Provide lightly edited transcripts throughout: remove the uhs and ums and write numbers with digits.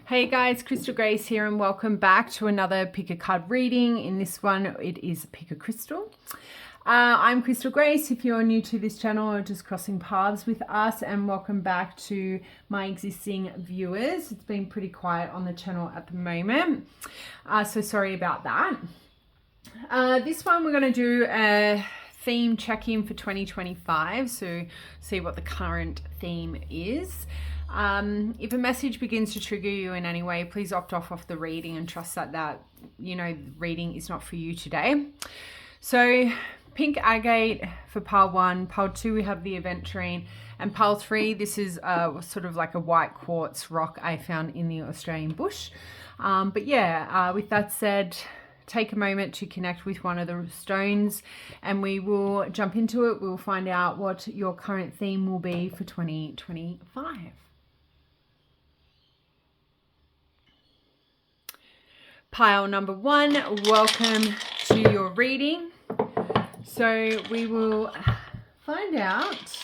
Hey guys, Crystal Grace here and welcome back to another Pick a Card reading. In this one, it is Pick a Crystal. I'm Crystal Grace. If you're new to this channel or just crossing paths with us, and welcome back to my existing viewers. It's been pretty quiet on the channel at the moment, so sorry about that. This one we're going to do a theme check-in for 2025, so see what the current theme is. If a message begins to trigger you in any way, please opt off the reading and trust that reading is not for you today. So pink agate for pile 1, pile 2 we have the aventurine, and pile 3 this is sort of like a white quartz rock I found in the Australian bush. With that said, take a moment to connect with one of the stones and we will jump into it. We'll find out what your current theme will be for 2025. Pile number 1, welcome to your reading. So we will find out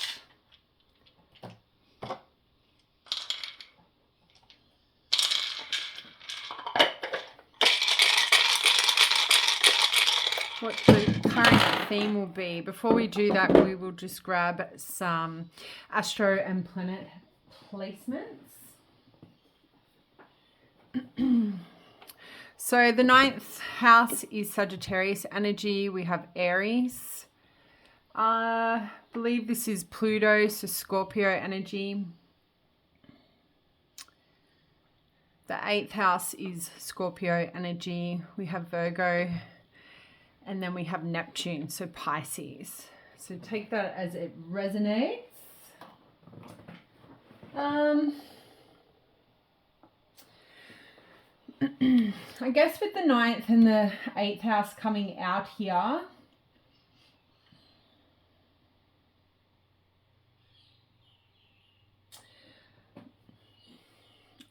what the current theme will be. Before we do that, we will just grab some astro and planet placements. So the 9th house is Sagittarius energy. We have Aries. I believe this is Pluto, so Scorpio energy. The 8th house is Scorpio energy. We have Virgo. And then we have Neptune, so Pisces. So take that as it resonates. I guess with the 9th and the 8th house coming out here,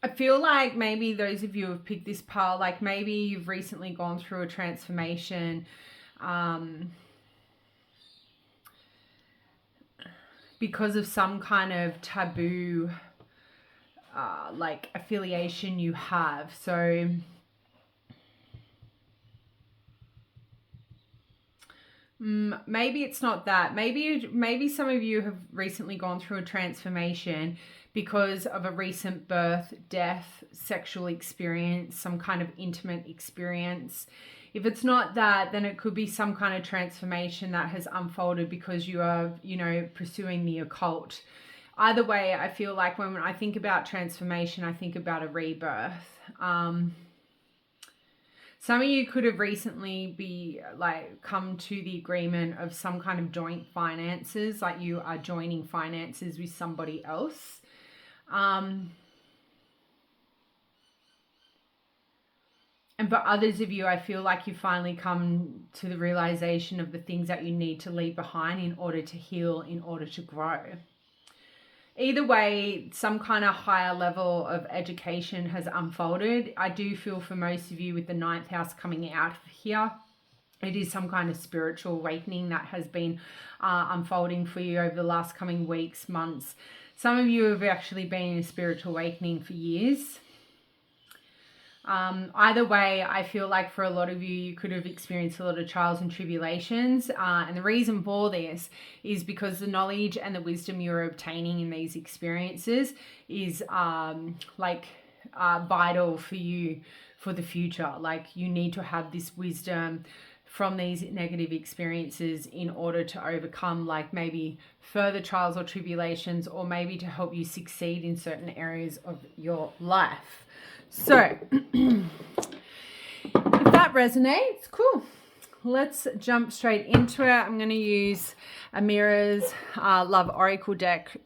I feel like maybe those of you who have picked this pile, like maybe you've recently gone through a transformation because of some kind of taboo like affiliation you have. So maybe it's not that. Maybe some of you have recently gone through a transformation because of a recent birth, death, sexual experience, some kind of intimate experience. If it's not that, then it could be some kind of transformation that has unfolded because you are, pursuing the occult. Either way, I feel like when I think about transformation, I think about a rebirth. Some of you could have recently come to the agreement of some kind of joint finances, like you are joining finances with somebody else. And for others of you, I feel like you finally come to the realization of the things that you need to leave behind in order to heal, in order to grow. Either way, some kind of higher level of education has unfolded. I do feel for most of you with the 9th house coming out here, it is some kind of spiritual awakening that has been unfolding for you over the last coming weeks, months. Some of you have actually been in a spiritual awakening for years. Either way, I feel like for a lot of you, you could have experienced a lot of trials and tribulations. And the reason for this is because the knowledge and the wisdom you're obtaining in these experiences is vital for you for the future. Like you need to have this wisdom from these negative experiences in order to overcome like maybe further trials or tribulations, or maybe to help you succeed in certain areas of your life. So if that resonates, cool. Let's jump straight into it. I'm going to use Amira's Love Oracle deck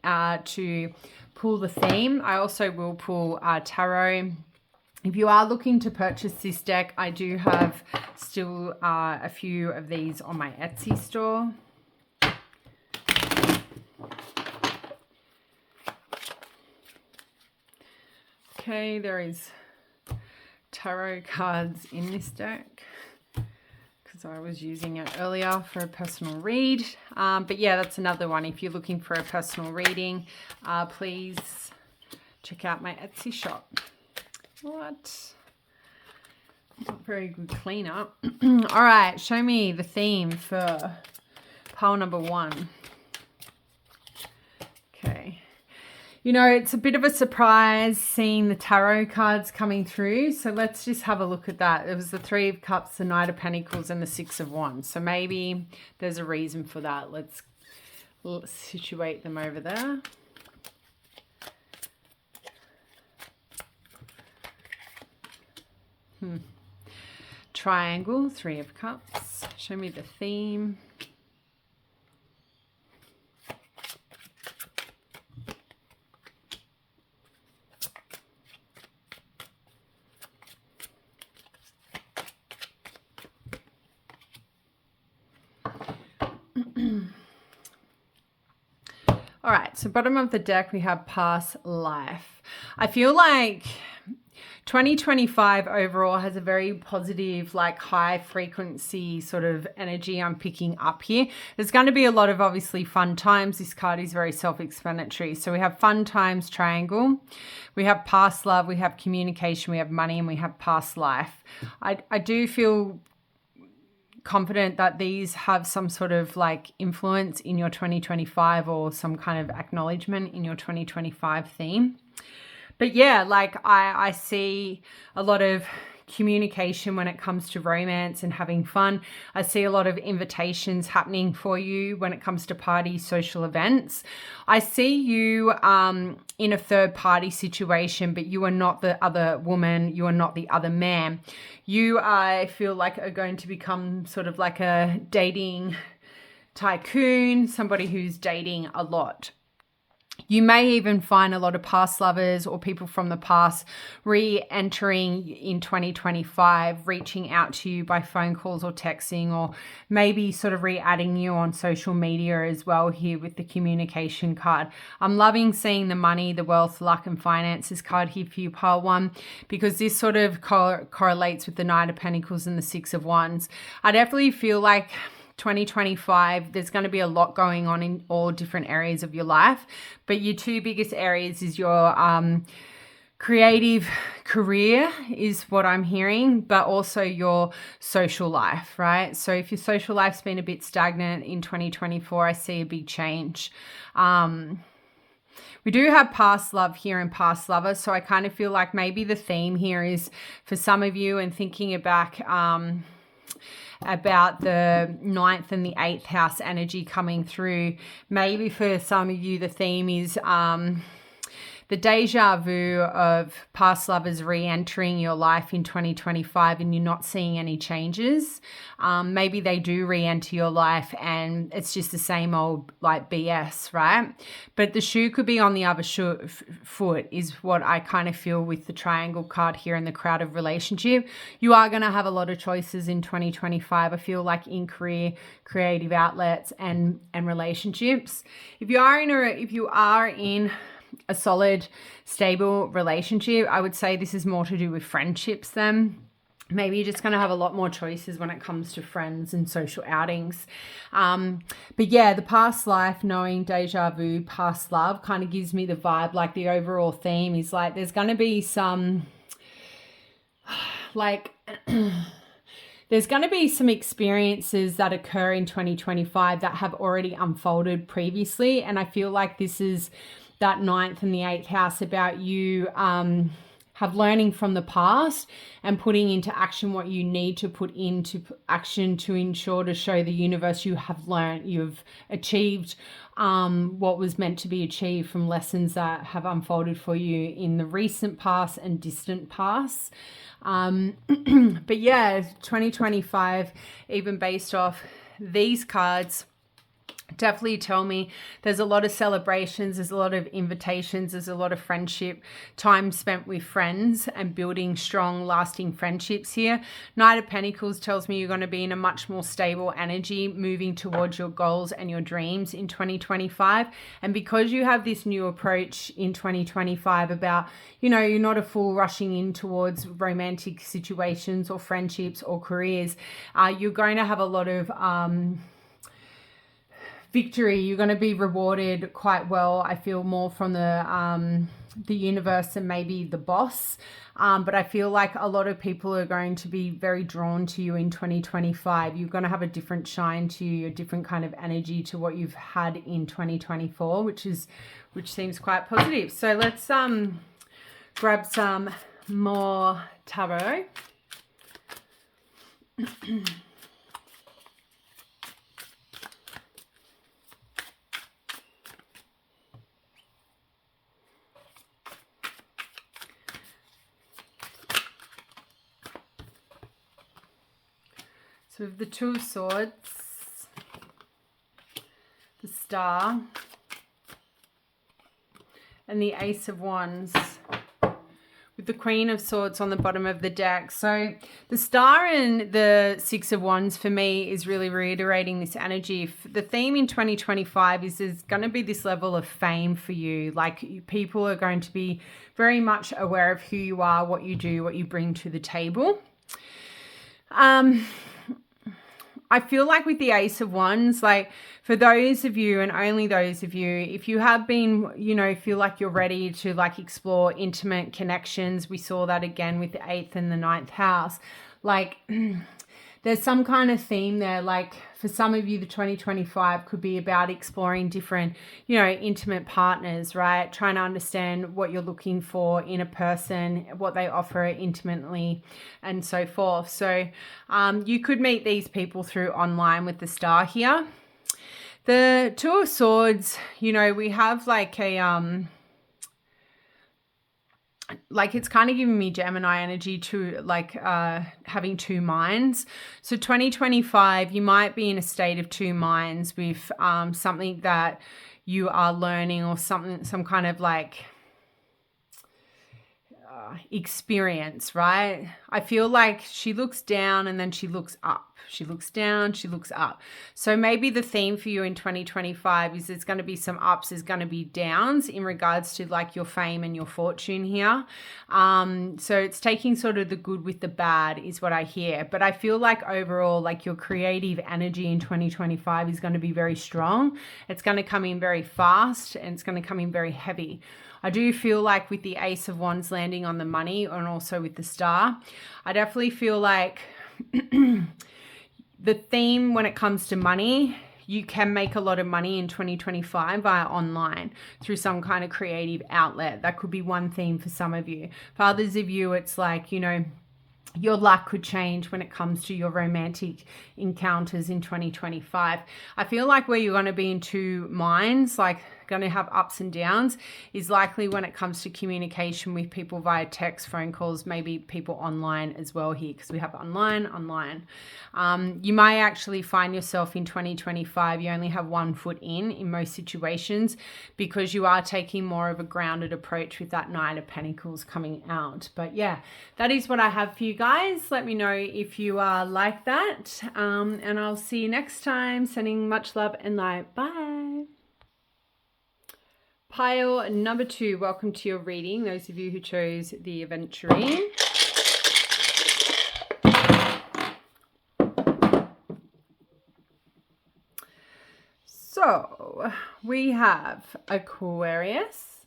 to pull the theme. I also will pull tarot. If you are looking to purchase this deck, I do have still a few of these on my Etsy store. Okay, there is tarot cards in this deck because I was using it earlier for a personal read. But yeah, that's another one. If you're looking for a personal reading, please check out my Etsy shop. What? Not very good cleanup. All right, show me the theme for pile number 1. Okay. You know, it's a bit of a surprise seeing the tarot cards coming through. So let's just have a look at that. It was the 3 of Cups, the Knight of Pentacles, and the 6 of Wands. So maybe there's a reason for that. Let's situate them over there. Triangle, 3 of Cups. Show me the theme. All right, so bottom of the deck, we have past life. I feel like 2025 overall has a very positive, like high frequency sort of energy I'm picking up here. There's going to be a lot of obviously fun times. This card is very self-explanatory. So we have fun times, triangle. We have past love, we have communication, we have money, and we have past life. I do feel confident that these have some sort of like influence in your 2025 or some kind of acknowledgement in your 2025 theme. But yeah, like I see a lot of communication when it comes to romance and having fun. I see a lot of invitations happening for you when it comes to parties, social events. I see you in a third party situation, but you are not the other woman. You are not the other man. You, I feel like, are going to become sort of like a dating tycoon, somebody who's dating a lot. You may even find a lot of past lovers or people from the past re-entering in 2025, reaching out to you by phone calls or texting, or maybe sort of re-adding you on social media as well here with the communication card. I'm loving seeing the money, the wealth, luck and finances card here for you, pile 1, because this sort of correlates with the Knight of Pentacles and the 6 of Wands. I definitely feel like 2025, there's going to be a lot going on in all different areas of your life, but your 2 biggest areas is your creative career is what I'm hearing, but also your social life, right? So if your social life's been a bit stagnant in 2024, I see a big change. We do have past love here and past lovers, so I kind of feel like maybe the theme here is for some of you, and thinking back about the 9th and the 8th house energy coming through. Maybe for some of you, the theme is the deja vu of past lovers re-entering your life in 2025 and you're not seeing any changes. Maybe they do re-enter your life and it's just the same old like BS, right? But the shoe could be on the other foot is what I kind of feel with the triangle card here in the crowded relationship. You are going to have a lot of choices in 2025. I feel like in career, creative outlets and relationships. If you are in a solid, stable relationship, I would say this is more to do with friendships then. Maybe you're just going to have a lot more choices when it comes to friends and social outings. But yeah, the past life, knowing deja vu, past love kind of gives me the vibe, like the overall theme is like there's going to be some like there's going to be some experiences that occur in 2025 that have already unfolded previously. And I feel like this is that 9th and the 8th house about you have learning from the past and putting into action what you need to put into action to ensure to show the universe you have learned, you've achieved what was meant to be achieved from lessons that have unfolded for you in the recent past and distant past. But yeah, 2025, even based off these cards, definitely tell me there's a lot of celebrations, there's a lot of invitations, there's a lot of friendship, time spent with friends and building strong, lasting friendships here. Knight of Pentacles tells me you're going to be in a much more stable energy, moving towards your goals and your dreams in 2025. And because you have this new approach in 2025 about, you know, you're not a fool rushing in towards romantic situations or friendships or careers, you're going to have a lot of victory. You're going to be rewarded quite well. I feel more from the the universe and maybe the boss. But I feel like a lot of people are going to be very drawn to you in 2025. You're going to have a different shine to you, a different kind of energy to what you've had in 2024, which seems quite positive. So let's grab some more tarot. So we have the Two of Swords, the Star, and the Ace of Wands, with the Queen of Swords on the bottom of the deck. So the Star and the Six of Wands for me is really reiterating this energy. The theme in 2025 is there's going to be this level of fame for you. Like, people are going to be very much aware of who you are, what you do, what you bring to the table. I feel like with the Ace of Wands, like, for those of you and only those of you, if you have been, feel like you're ready to like explore intimate connections, we saw that again with the 8th and the 9th house. Like, there's some kind of theme there. Like, for some of you, the 2025 could be about exploring different, intimate partners, right? Trying to understand what you're looking for in a person, what they offer intimately, and so forth. So you could meet these people through online with the Star here. The Two of Swords, we have like a, like, it's kind of giving me Gemini energy to like having two minds. So 2025, you might be in a state of two minds with something that you are learning, or some kind of like experience, right? I feel like she looks down and then she looks up. She looks down, she looks up. So maybe the theme for you in 2025 is there's going to be some ups, there's going to be downs in regards to like your fame and your fortune here. So it's taking sort of the good with the bad is what I hear. But I feel like overall, like, your creative energy in 2025 is going to be very strong. It's going to come in very fast, and it's going to come in very heavy. I do feel like with the Ace of Wands landing on the money, and also with the Star, I definitely feel like the theme when it comes to money, you can make a lot of money in 2025 via online through some kind of creative outlet. That could be one theme for some of you. For others of you, it's like, your luck could change when it comes to your romantic encounters in 2025. I feel like where you're going to be in two minds, like going to have ups and downs, is likely when it comes to communication with people via text, phone calls, maybe people online as well here, because we have online. You might actually find yourself in 2025, you only have one foot in most situations, because you are taking more of a grounded approach with that Nine of Pentacles coming out. But yeah, that is what I have for you guys. Let me know if you are like that. And I'll see you next time. Sending much love and light. Bye. Pile number 2, welcome to your reading. Those of you who chose the Aventurine. So we have Aquarius,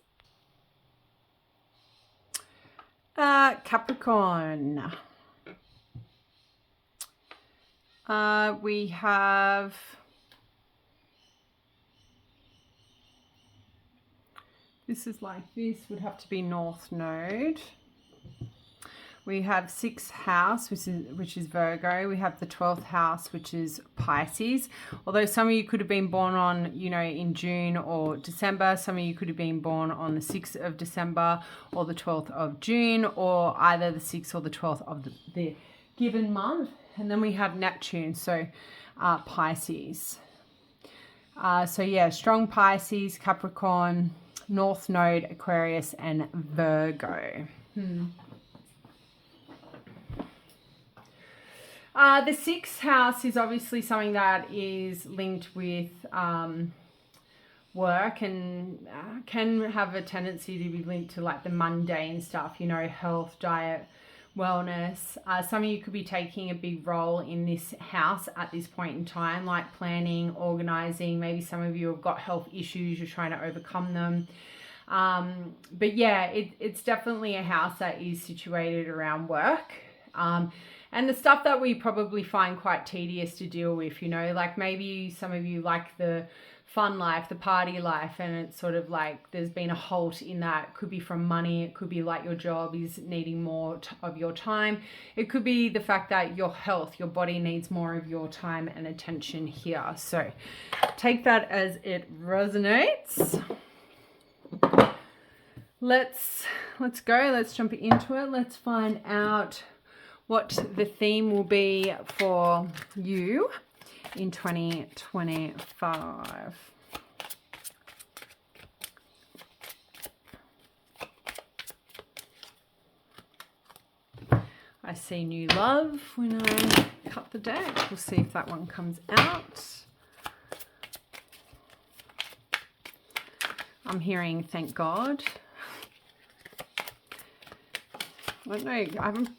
Capricorn. We have this is like this, would have to be North Node. We have 6th house, which is Virgo. We have the 12th house, which is Pisces. Although some of you could have been born on, in June or December. Some of you could have been born on the 6th of December or the 12th of June, or either the 6th or the 12th of the given month. And then we have Neptune, so Pisces. So yeah, strong Pisces, Capricorn, North Node, Aquarius, and Virgo. The 6th house is obviously something that is linked with work, and can have a tendency to be linked to like the mundane stuff, health, diet, wellness. Some of you could be taking a big role in this house at this point in time, like planning, organizing. Maybe some of you have got health issues, you're trying to overcome them. But yeah, it's definitely a house that is situated around work. And the stuff that we probably find quite tedious to deal with, like maybe some of you like the fun life, the party life, and it's sort of like there's been a halt in that. It could be from money. It could be like your job is needing more of your time. It could be the fact that your health, your body needs more of your time and attention here. So take that as it resonates. Let's go. Let's jump into it. Let's find out what the theme will be for you in 2025. I see new love when I cut the deck. We'll see if that one comes out. I'm hearing thank God. I don't know, I haven't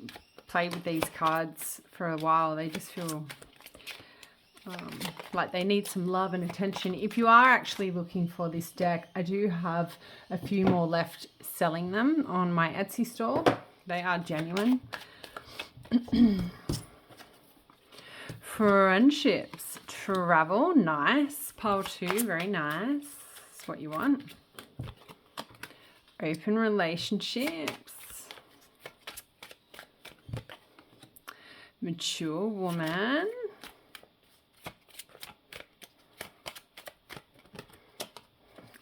played with these cards for a while. They just feel like they need some love and attention. If you are actually looking for this deck, I do have a few more left selling them on my Etsy store. They are genuine. Friendships, travel, nice. Pile 2, very nice. That's what you want. Open relationships. Mature woman.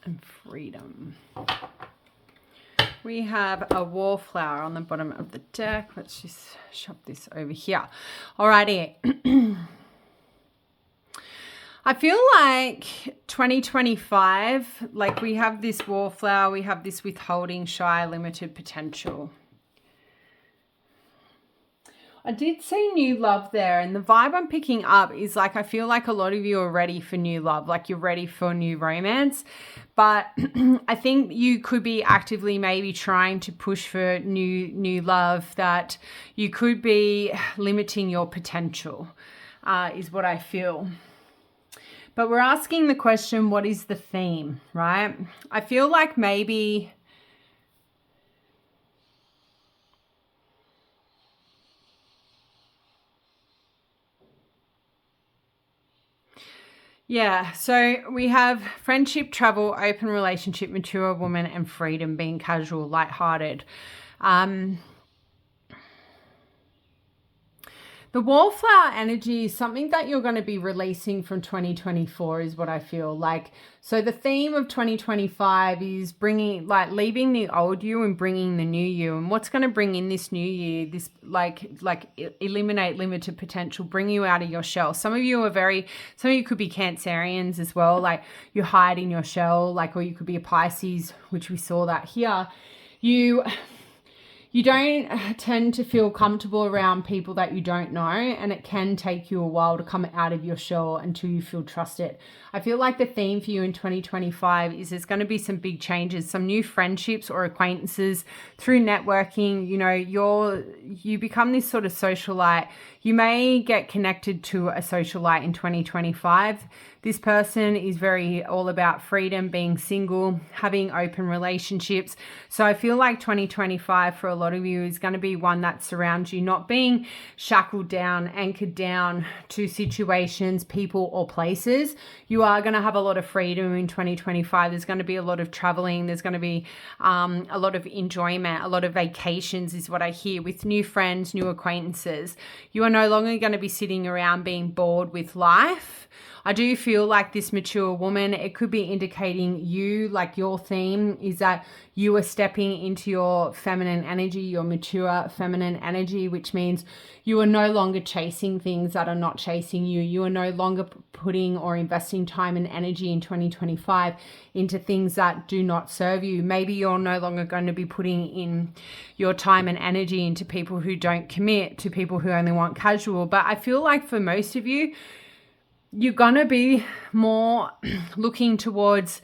And freedom. We have a wallflower on the bottom of the deck. Let's just shove this over here. Alrighty. I feel like 2025, like we have this wallflower, we have this withholding, shy, limited potential. I did see new love there, and the vibe I'm picking up is like I feel like a lot of you are ready for new love, like you're ready for new romance, but I think you could be actively maybe trying to push for new love, that you could be limiting your potential, is what I feel. But we're asking the question, what is the theme, right? I feel like maybe yeah, so we have friendship, travel, open relationship, mature woman, and freedom, being casual, lighthearted. The wallflower energy is something that you're going to be releasing from 2024 is what I feel like. So the theme of 2025 is bringing, like leaving the old you and bringing the new you. And what's going to bring in this new year, this like eliminate limited potential, bring you out of your shell. Some of you could be Cancerians as well. Like you hide in your shell, like, or you could be a Pisces, which we saw that here. You don't tend to feel comfortable around people that you don't know, and it can take you a while to come out of your shell until you feel trusted. I feel like the theme for you in 2025 is there's going to be some big changes, some new friendships or acquaintances through networking. You become this sort of socialite. You may get connected to a socialite in 2025. This person is very all about freedom, being single, having open relationships. So I feel like 2025 for a lot of you is going to be one that surrounds you, not being shackled down, anchored down to situations, people, or places. You are going to have a lot of freedom in 2025. There's going to be a lot of traveling. There's going to be a lot of enjoyment, a lot of vacations is what I hear, with new friends, new acquaintances. You are no longer going to be sitting around being bored with life. I do feel like this mature woman, it could be indicating you, like your theme is that you are stepping into your feminine energy, your mature feminine energy, which means you are no longer chasing things that are not chasing you. You are no longer putting or investing time and energy in 2025 into things that do not serve you. Maybe you're no longer going to be putting in your time and energy into people who don't commit, to people who only want casual. But I feel like for most of you, you're going to be more looking towards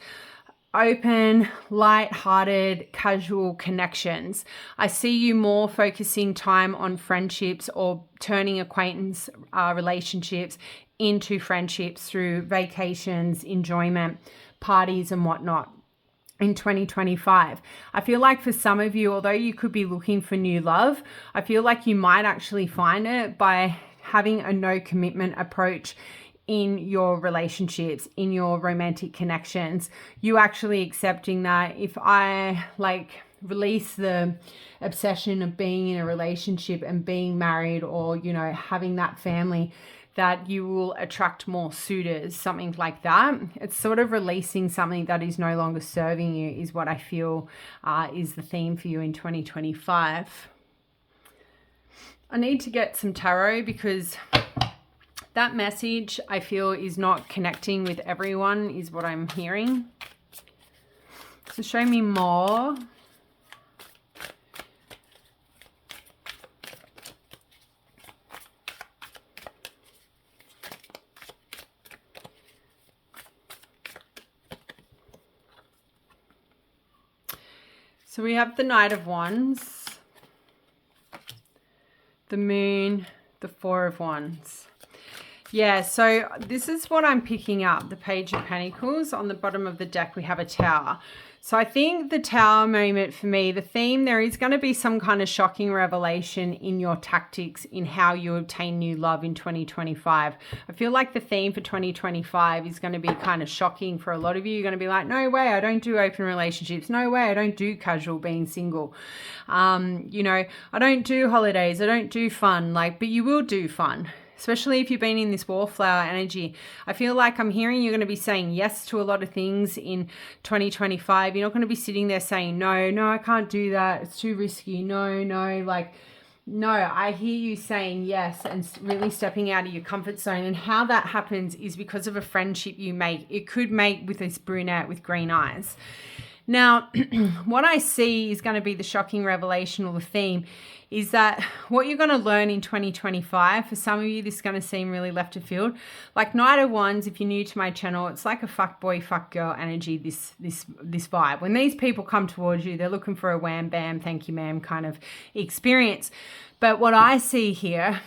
open, light-hearted, casual connections. I see you more focusing time on friendships or turning acquaintance relationships into friendships through vacations, enjoyment, parties and whatnot. in 2025. I feel like for some of you, although you could be looking for new love, I feel like you might actually find it by having a no commitment approach in your relationships, in your romantic connections. You actually accepting that if I release the obsession of being in a relationship and being married, or, you know, having that family, that you will attract more suitors, something like that. It's sort of releasing something that is no longer serving you is what I feel is the theme for you in 2025. I need to get some tarot because that message I feel is not connecting with everyone is what I'm hearing. So show me more. So we have the Knight of Wands, the Moon, the Four of Wands. Yeah, so this is what I'm picking up, the Page of Pentacles. On the bottom of the deck, we have a Tower. So I think the Tower moment for me, the theme, there is going to be some kind of shocking revelation in your tactics in how you obtain new love in 2025. I feel like the theme for 2025 is going to be kind of shocking for a lot of you. You're going to be like, no way, I don't do open relationships. No way, I don't do casual being single. You know, I don't do holidays. I don't do fun. But you will do fun. Especially if you've been in this wallflower energy. I feel like I'm hearing you're going to be saying yes to a lot of things in 2025. You're not going to be sitting there saying, no, I can't do that. It's too risky. No. No, I hear you saying yes and really stepping out of your comfort zone. And how that happens is because of a friendship you make. It could make with this brunette with green eyes. Now, what I see is going to be the shocking revelation or the theme is that what you're going to learn in 2025, for some of you, this is going to seem really left of field. Like Knight of Wands, if you're new to my channel, it's like a fuck boy, fuck girl energy, this vibe. When these people come towards you, they're looking for a wham, bam, thank you, ma'am kind of experience. But what I see here,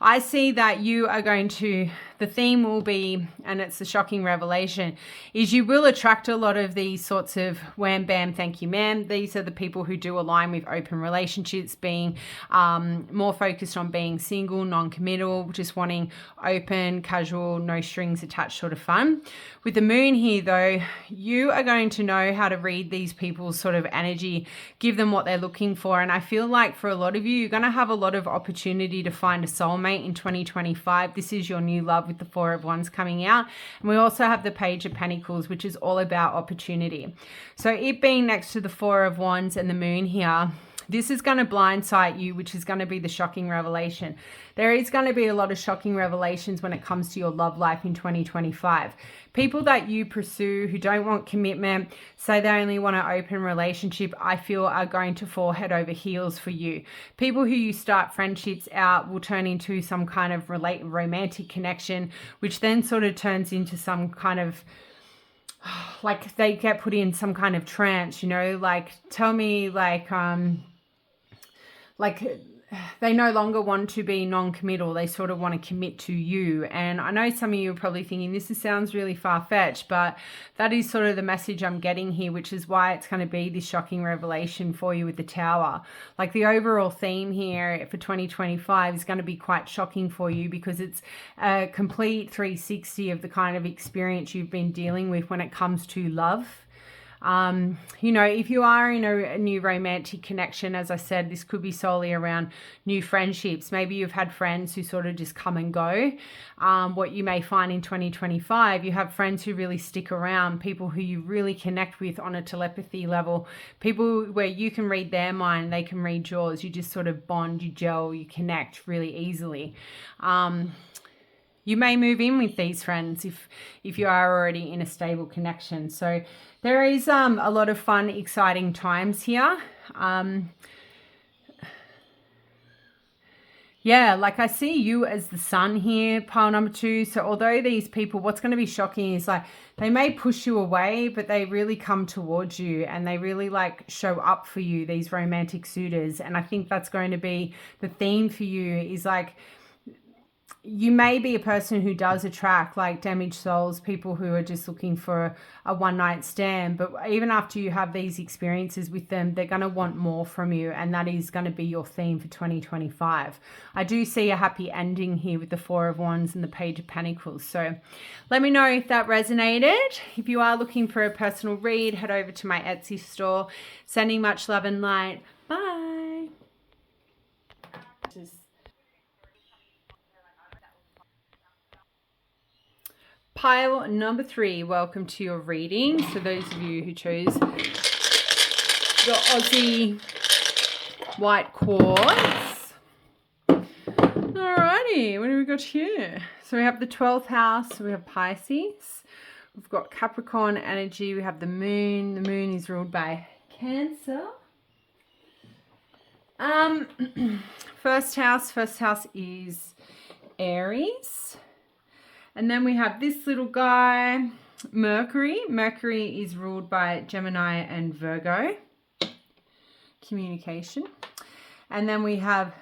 I see that you are going to, the theme will be, and it's the shocking revelation, is you will attract a lot of these sorts of wham, bam, thank you, ma'am. These are the people who do align with open relationships, being more focused on being single, non-committal, just wanting open, casual, no strings attached sort of fun. With the Moon here, though, you are going to know how to read these people's sort of energy, give them what they're looking for. And I feel like for a lot of you, you're going to have a lot of opportunity to find a soulmate in 2025. This is your new love with the Four of Wands coming out. And we also have the Page of Pentacles, which is all about opportunity. So it being next to the Four of Wands and the Moon here, this is going to blindside you, which is going to be the shocking revelation. There is going to be a lot of shocking revelations when it comes to your love life in 2025. People that you pursue who don't want commitment, say they only want an open relationship, I feel are going to fall head over heels for you. People who you start friendships out will turn into some kind of romantic connection, which then sort of turns into some kind of, like they get put in some kind of trance, you know, like tell me like they no longer want to be non-committal. They sort of want to commit to you. And I know some of you are probably thinking this sounds really far-fetched, but that is sort of the message I'm getting here, which is why it's going to be this shocking revelation for you with the Tower. Like the overall theme here for 2025 is going to be quite shocking for you because it's a complete 360 of the kind of experience you've been dealing with when it comes to love. You know, if you are in a new romantic connection, as I said, this could be solely around new friendships. Maybe you've had friends who sort of just come and go. What you may find in 2025, you have friends who really stick around, people who you really connect with on a telepathy level, people where you can read their mind, they can read yours. You just sort of bond, you gel, you connect really easily. You may move in with these friends if you are already in a stable connection. So there is a lot of fun, exciting times here. Yeah, like I see you as the sun here, pile number 2. So although these people, what's going to be shocking is like they may push you away, but they really come towards you and they really like show up for you, these romantic suitors. And I think that's going to be the theme for you is like, you may be a person who does attract like damaged souls, people who are just looking for a one-night stand. But even after you have these experiences with them, they're going to want more from you. And that is going to be your theme for 2025. I do see a happy ending here with the Four of Wands and the Page of Pentacles. So let me know if that resonated. If you are looking for a personal read, head over to my Etsy store. Sending much love and light. Bye. Pile number 3, welcome to your reading. So those of you who chose the Aussie white quartz. Alrighty, what do we got here? So we have the 12th house, so we have Pisces. We've got Capricorn energy, we have the moon. The moon is ruled by Cancer. First house is Aries. And then we have this little guy, Mercury. Mercury is ruled by Gemini and Virgo. Communication. And then we have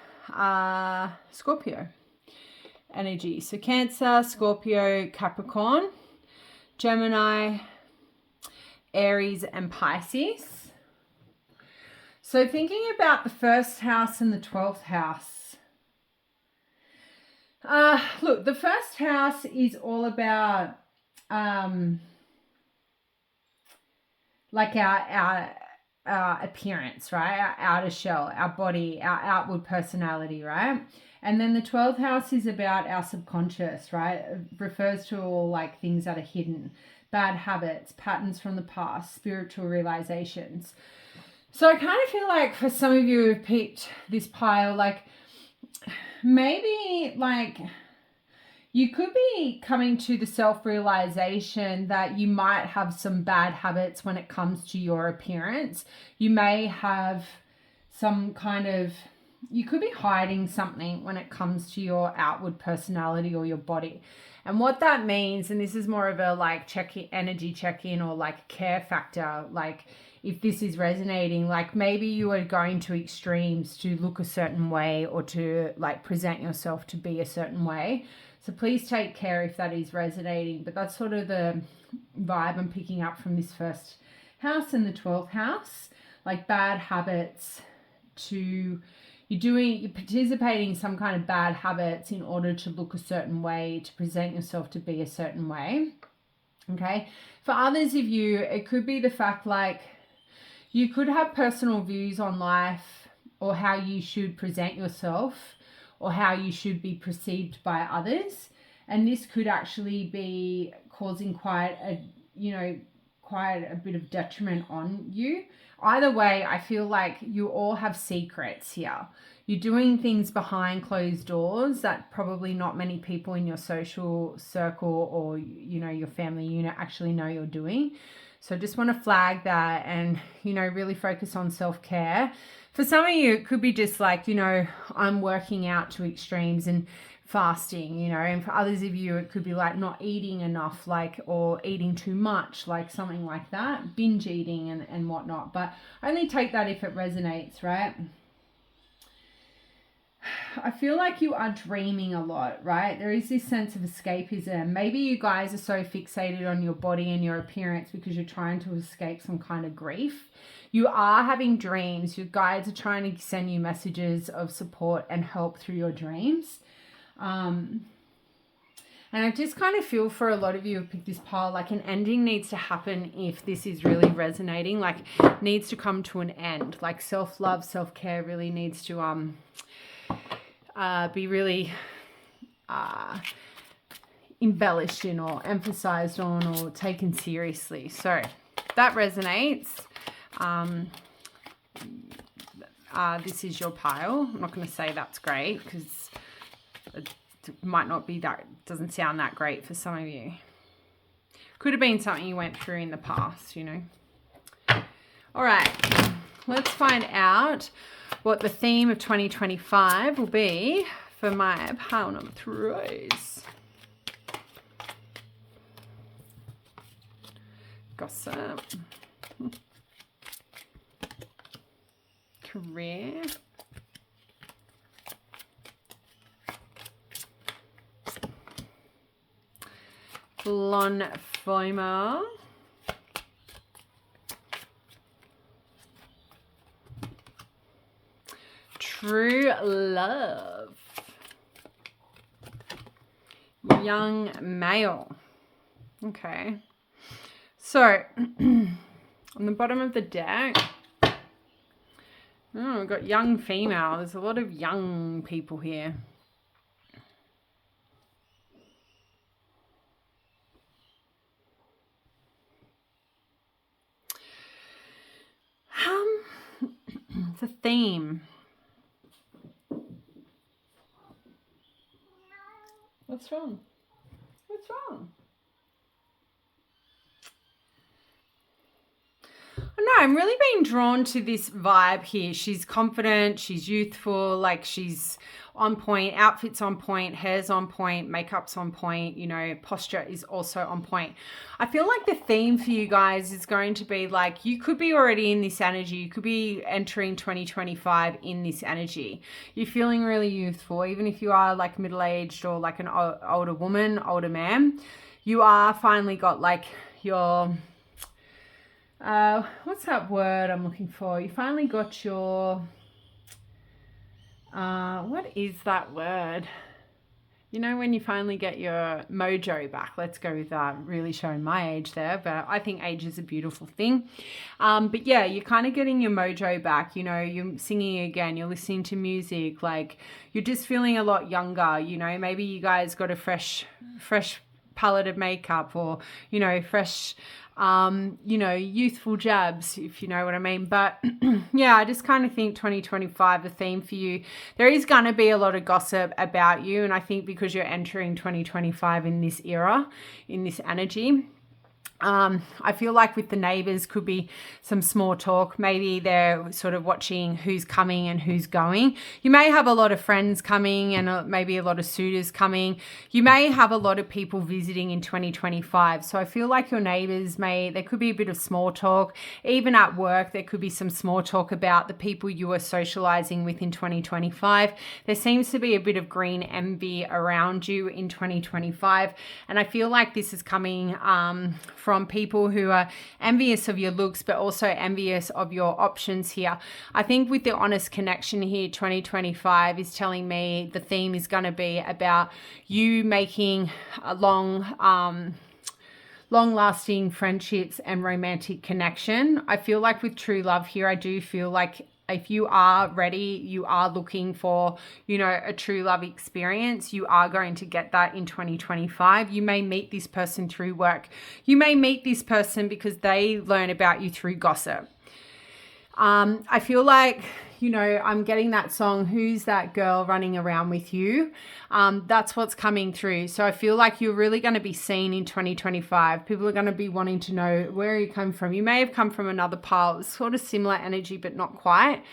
Scorpio energy. So Cancer, Scorpio, Capricorn, Gemini, Aries, and Pisces. So thinking about the first house and the 12th house. Look, the first house is all about like our appearance, right? Our outer shell, our body, our outward personality, right? And then the 12th house is about our subconscious, right? It refers to all like things that are hidden, bad habits, patterns from the past, spiritual realizations. So I kind of feel like for some of you who've picked this pile, like maybe like you could be coming to the self-realization that you might have some bad habits when it comes to your appearance. You may have some kind of, you could be hiding something when it comes to your outward personality or your body. And what that means, and this is more of a like energy check-in or like care factor, like if this is resonating, like maybe you are going to extremes to look a certain way or to like present yourself to be a certain way. So please take care if that is resonating. But that's sort of the vibe I'm picking up from this first house and the 12th house, like bad habits to you're participating in some kind of bad habits in order to look a certain way, to present yourself to be a certain way. Okay. For others of you, it could be the fact like you could have personal views on life or how you should present yourself or how you should be perceived by others. And this could actually be causing quite a bit of detriment on you. Either way, I feel like you all have secrets here. You're doing things behind closed doors that probably not many people in your social circle or, your family unit actually know you're doing. So just want to flag that and, really focus on self-care. For some of you, it could be just like, I'm working out to extremes and fasting, and for others of you, it could be like not eating enough, like, or eating too much, like something like that, binge eating and whatnot. But only take that if it resonates, right? I feel like you are dreaming a lot, right? There is this sense of escapism. Maybe you guys are so fixated on your body and your appearance because you're trying to escape some kind of grief. You are having dreams. Your guides are trying to send you messages of support and help through your dreams. And I just kind of feel for a lot of you who picked this pile, like an ending needs to happen if this is really resonating, like needs to come to an end. Like self-love, self-care really needs to be really embellished in or emphasized on or taken seriously. So that resonates. This is your pile. I'm not going to say that's great because it might not be that, doesn't sound that great for some of you. Could have been something you went through in the past, All right, let's find out what the theme of 2025 will be for my pile number 3. Gossip. Career. Blonde female. True love. Young male. Okay. So, on the bottom of the deck, oh, we've got young female. There's a lot of young people here. It's a theme. What's wrong? What's wrong? No, I'm really being drawn to this vibe here. She's confident, she's youthful, like she's on point, outfits on point, hair's on point, makeup's on point, you know, posture is also on point. I feel like the theme for you guys is going to be like, you could be already in this energy. You could be entering 2025 in this energy. You're feeling really youthful, even if you are like middle-aged or like an older woman, older man. You are finally got like your... what's that word I'm looking for? You finally got your, what is that word? You know, when you finally get your mojo back. Let's go with that. Really showing my age there, but I think age is a beautiful thing. But yeah, you're kind of getting your mojo back. You know, you're singing again, you're listening to music, like you're just feeling a lot younger. You know, maybe you guys got a fresh palette of makeup, or, you know, fresh, you know, youthful jabs, if you know what I mean. But yeah, I just kind of think 2025, the theme for you, there is going to be a lot of gossip about you. And I think because you're entering 2025 in this era, in this energy, I feel like with the neighbors could be some small talk. Maybe they're sort of watching who's coming and who's going. You may have a lot of friends coming and maybe a lot of suitors coming. You may have a lot of people visiting in 2025. So I feel like your neighbors there could be a bit of small talk. Even at work, there could be some small talk about the people you are socializing with in 2025. There seems to be a bit of green envy around you in 2025. And I feel like this is coming, from people who are envious of your looks, but also envious of your options here. I think with the honest connection here, 2025 is telling me the theme is going to be about you making a long-lasting friendships and romantic connection. I feel like with true love here, I do feel like if you are ready, you are looking for, you know, a true love experience, you are going to get that in 2025. You may meet this person through work. You may meet this person because they learn about you through gossip. I feel like, you know, I'm getting that song, Who's That Girl Running Around With You? That's what's coming through. So I feel like you're really going to be seen in 2025. People are going to be wanting to know where you come from. You may have come from another pile, sort of similar energy, but not quite.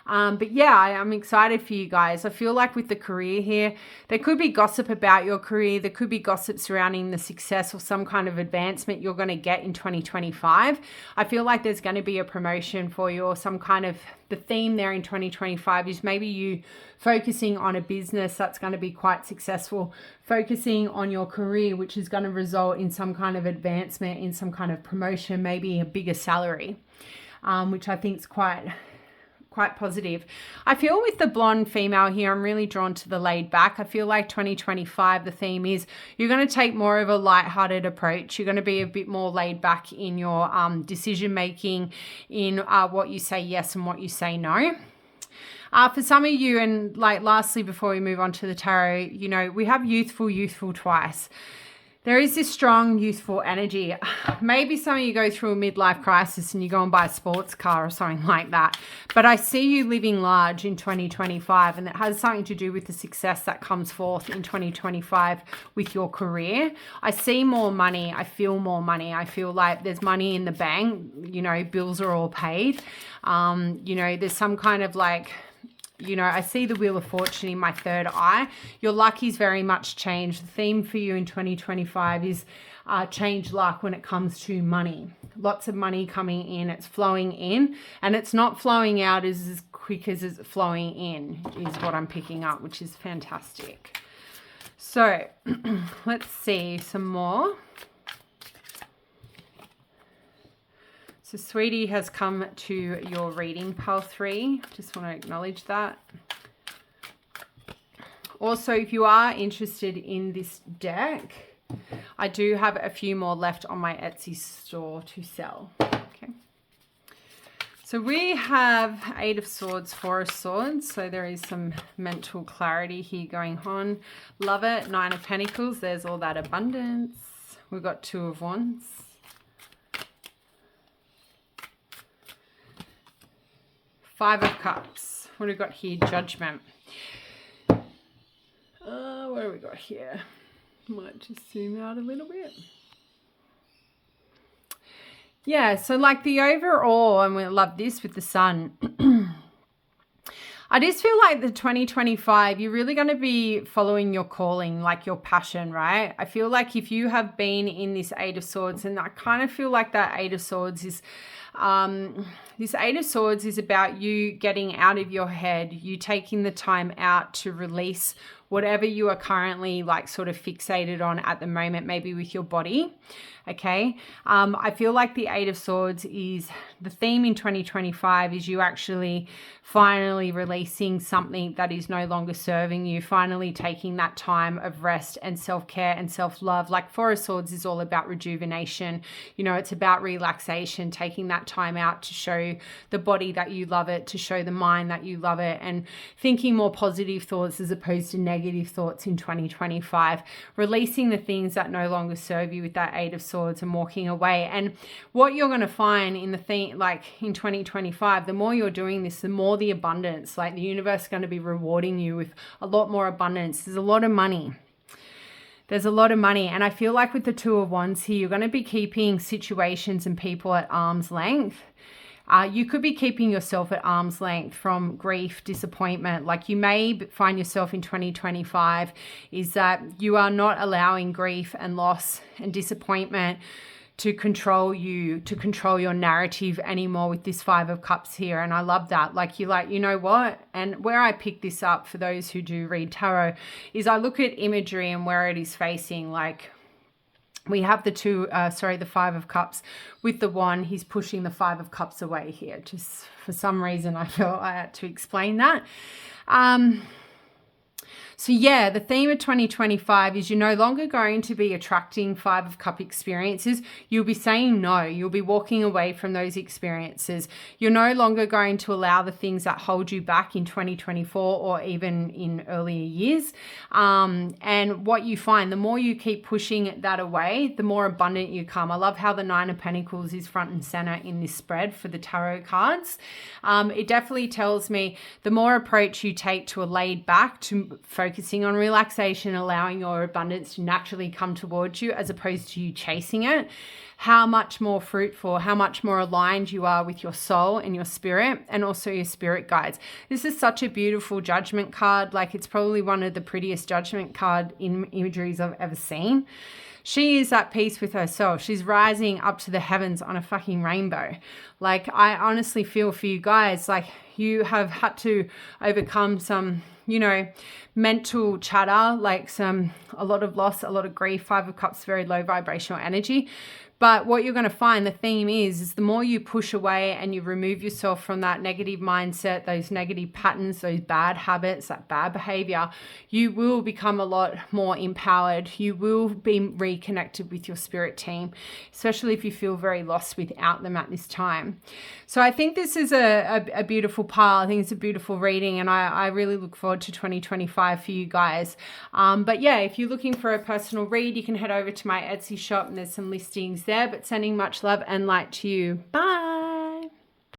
But yeah, I'm excited for you guys. I feel like with the career here, there could be gossip about your career. There could be gossip surrounding the success or some kind of advancement you're going to get in 2025. I feel like there's going to be a promotion for you, or some kind of, the theme there in 2025 is maybe you focusing on a business that's going to be quite successful, focusing on your career, which is going to result in some kind of advancement, in some kind of promotion, maybe a bigger salary, which I think is quite positive. I feel with the blonde female here, I'm really drawn to the laid back. I feel like 2025, the theme is you're going to take more of a lighthearted approach. You're going to be a bit more laid back in your decision making, in what you say yes and what you say no. For some of you, and like lastly, before we move on to the tarot, you know, we have youthful twice. There is this strong youthful energy. Maybe some of you go through a midlife crisis and you go and buy a sports car or something like that. But I see you living large in 2025, and it has something to do with the success that comes forth in 2025 with your career. I see more money. I feel more money. I feel like there's money in the bank. You know, bills are all paid. You know, there's some kind of like, you know, I see the Wheel of Fortune in my third eye. Your luck is very much changed. The theme for you in 2025 is change luck when it comes to money. Lots of money coming in. It's flowing in, and it's not flowing out as quick as it's flowing in, is what I'm picking up, which is fantastic. So let's see some more. So Sweetie has come to your reading, pile 3. Just want to acknowledge that. Also, if you are interested in this deck, I do have a few more left on my Etsy store to sell. Okay. So we have 8 of Swords, 4 of Swords. So there is some mental clarity here going on. Love it. 9 of Pentacles. There's all that abundance. We've got 2 of Wands. 5 of Cups. What have we got here? Judgment. What have we got here? Might just zoom out a little bit. Yeah, so like the overall, and we love this with the Sun. I just feel like the 2025, you're really going to be following your calling, like your passion, right? I feel like if you have been in this 8 of Swords, and I kind of feel like that 8 of Swords is, this 8 of Swords is about you getting out of your head, you taking the time out to release whatever you are currently like sort of fixated on at the moment, maybe with your body. Okay. I feel like the 8 of Swords is the theme in 2025 is you actually finally releasing something that is no longer serving you, finally taking that time of rest and self-care and self-love. Like 4 of Swords is all about rejuvenation. You know, it's about relaxation, taking that time out to show the body that you love it, to show the mind that you love it, and thinking more positive thoughts as opposed to negative thoughts in 2025, releasing the things that no longer serve you with that 8 of Swords and walking away. And what you're going to find in the thing, like in 2025, the more you're doing this, the more the abundance, like the universe is going to be rewarding you with a lot more abundance. There's a lot of money. There's a lot of money. And I feel like with the 2 of Wands here, you're going to be keeping situations and people at arm's length. You could be keeping yourself at arm's length from grief, disappointment. Like you may find yourself in 2025 is that you are not allowing grief and loss and disappointment to control you, to control your narrative anymore with this 5 of Cups here. And I love that. Like you're like, you know what? And where I pick this up for those who do read tarot is I look at imagery and where it is facing. Like we have the 5 of Cups with the wand. He's pushing the 5 of Cups away here. Just for some reason, I felt I had to explain that. So yeah, the theme of 2025 is you're no longer going to be attracting 5 of Cup experiences. You'll be saying no. You'll be walking away from those experiences. You're no longer going to allow the things that hold you back in 2024 or even in earlier years. And what you find, the more you keep pushing that away, the more abundant you come. I love how the 9 of Pentacles is front and center in this spread for the tarot cards. It definitely tells me the more approach you take to a laid back, to focusing on relaxation, allowing your abundance to naturally come towards you as opposed to you chasing it, how much more fruitful, how much more aligned you are with your soul and your spirit and also your spirit guides. This is such a beautiful judgment card. Like it's probably one of the prettiest judgment card imageries I've ever seen. She is at peace with herself. She's rising up to the heavens on a fucking rainbow. Like I honestly feel for you guys, like you have had to overcome some, you know, mental chatter, like a lot of loss, a lot of grief. 5 of Cups, very low vibrational energy. But what you're going to find, the theme is the more you push away and you remove yourself from that negative mindset, those negative patterns, those bad habits, that bad behavior, you will become a lot more empowered. You will be reconnected with your spirit team, especially if you feel very lost without them at this time. So I think this is a beautiful pile. I think it's a beautiful reading, and I really look forward to 2025 for you guys. But yeah, if you're looking for a personal read, you can head over to my Etsy shop and there's some listings there. But sending much love and light to you. Bye.